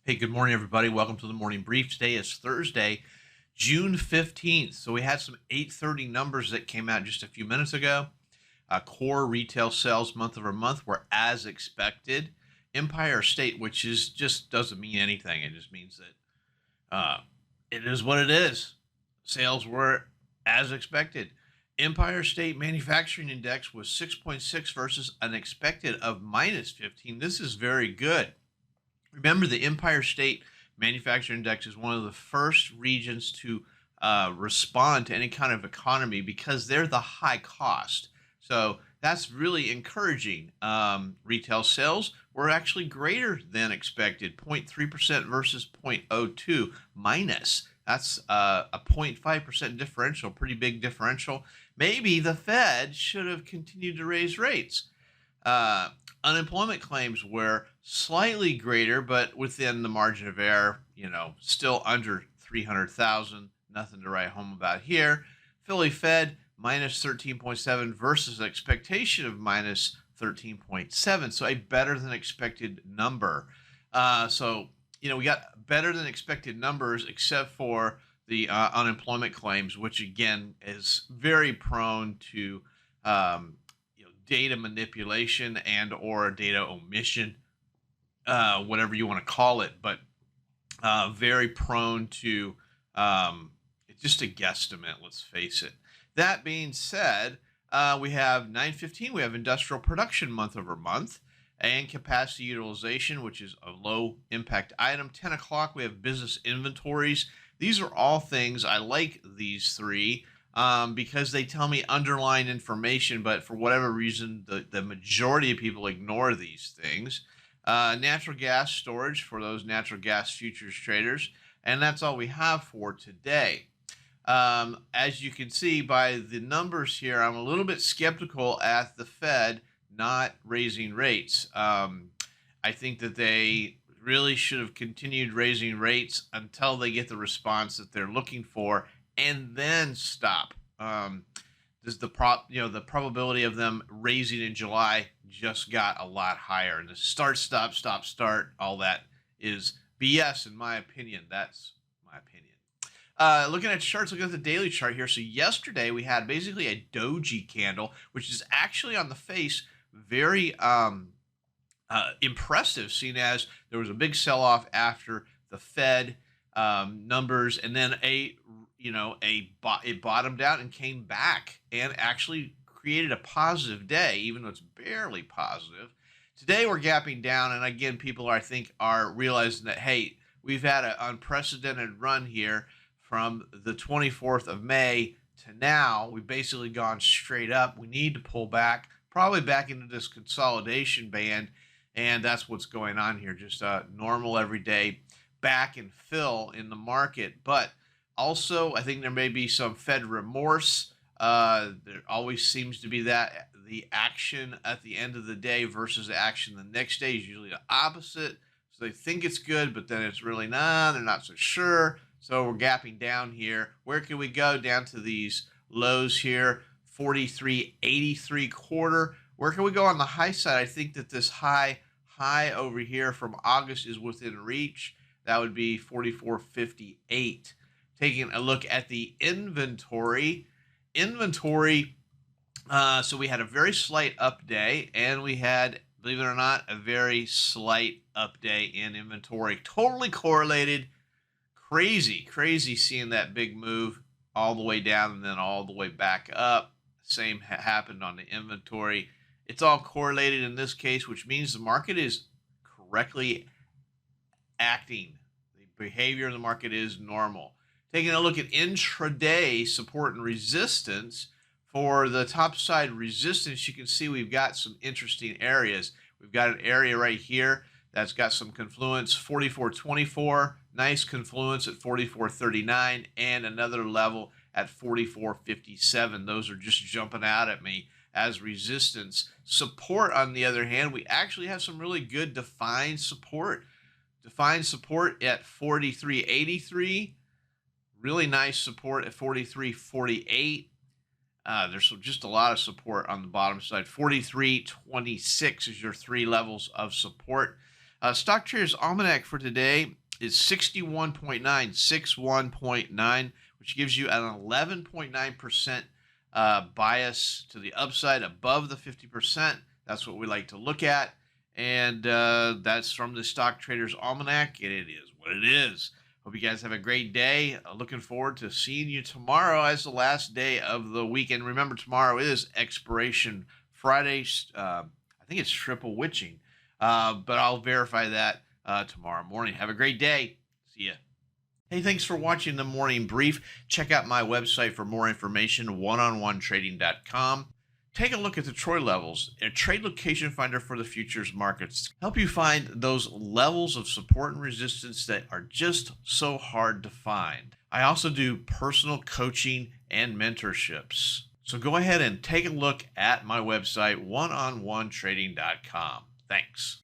Hey, good morning, everybody. Welcome to the morning brief. Today is Thursday, June 15th. So we had some 8:30 numbers that came out just a few minutes ago. Core retail sales month over month were as expected. Empire State, which is just doesn't mean anything. It just means that it is what it is. Sales were as expected. Empire State Manufacturing Index was 6.6 versus an expected of minus 15. This is very good. Remember, the Empire State Manufacturing Index is one of the first regions to respond to any kind of economy because they're the high cost. So that's really encouraging. Retail sales were actually greater than expected, 0.3% versus 0.02 minus. That's a 0.5% differential, pretty big differential. Maybe the Fed should have continued to raise rates. Uh, Unemployment claims were slightly greater, but within the margin of error, still under 300,000. Nothing to write home about here. Philly Fed minus 13.7 versus an expectation of minus 13.7. So a better than expected number. We got better than expected numbers except for the unemployment claims, which again is very prone to data manipulation and or data omission, whatever you want to call it, but very prone to it's just a guesstimate, let's face it. That being said, we have 9:15, we have industrial production month over month and capacity utilization, which is a low impact item. 10 o'clock, we have business inventories. These are all things, I like these three because they tell me underlying information, but for whatever reason, the majority of people ignore these things. Natural gas storage for those natural gas futures traders. And that's all we have for today. As you can see by the numbers here, I'm a little bit skeptical at the Fed not raising rates. I think that they really should have continued raising rates until they get the response that they're looking for, and then stop. The probability of them raising in July just got a lot higher, and the start, stop, stop, start, all that is BS in my opinion. That's my opinion. Looking at charts, looking at the daily chart here. So yesterday we had basically a doji candle, which is actually on the face very impressive, seeing as there was a big sell-off after the Fed numbers, and then it bottomed out and came back and actually created a positive day, even though it's barely positive. Today we're gapping down, and again, people I think are realizing that, hey, we've had an unprecedented run here from the 24th of May to now. We've basically gone straight up. We need to pull back, probably back into this consolidation band, and that's what's going on here. Just a normal everyday back and fill in the market. But also, I think there may be some Fed remorse. There always seems to be that the action at the end of the day versus the action the next day is usually the opposite. So they think it's good, but then it's really not. They're not so sure. So we're gapping down here. Where can we go? Down to these lows here, 43.83 quarter. Where can we go on the high side? I think that this high over here from August is within reach. That would be 44.58. Taking a look at the inventory. So we had a very slight up day, and we had, believe it or not, a very slight up day in inventory. Totally correlated. Crazy seeing that big move all the way down and then all the way back up. Same happened on the inventory. It's all correlated in this case, which means the market is correctly acting. The behavior of the market is normal. Taking a look at intraday support and resistance. For the top side resistance, you can see we've got some interesting areas. We've got an area right here that's got some confluence, 44.24, nice confluence at 44.39, and another level at 44.57. Those are just jumping out at me as resistance. Support, on the other hand, we actually have some really good defined support. Defined support at 43.83. Really nice support at 43.48. There's just a lot of support on the bottom side. 43.26 is your three levels of support. Stock Traders Almanac for today. is 61.9, 61.9, which gives you an 11.9% bias to the upside above the 50%. That's what we like to look at. And that's from the Stock Traders Almanac, and it is what it is. Hope you guys have a great day. Looking forward to seeing you tomorrow as the last day of the weekend. Remember, tomorrow is Expiration Friday. I think it's triple witching, but I'll verify that tomorrow morning. Have a great day. See ya. Hey, thanks for watching the Morning Brief. Check out my website for more information, oneononetrading.com. Take a look at the TroyLevels, a trade location finder for the futures markets. Help you find those levels of support and resistance that are just so hard to find. I also do personal coaching and mentorships. So go ahead and take a look at my website, oneononetrading.com. Thanks.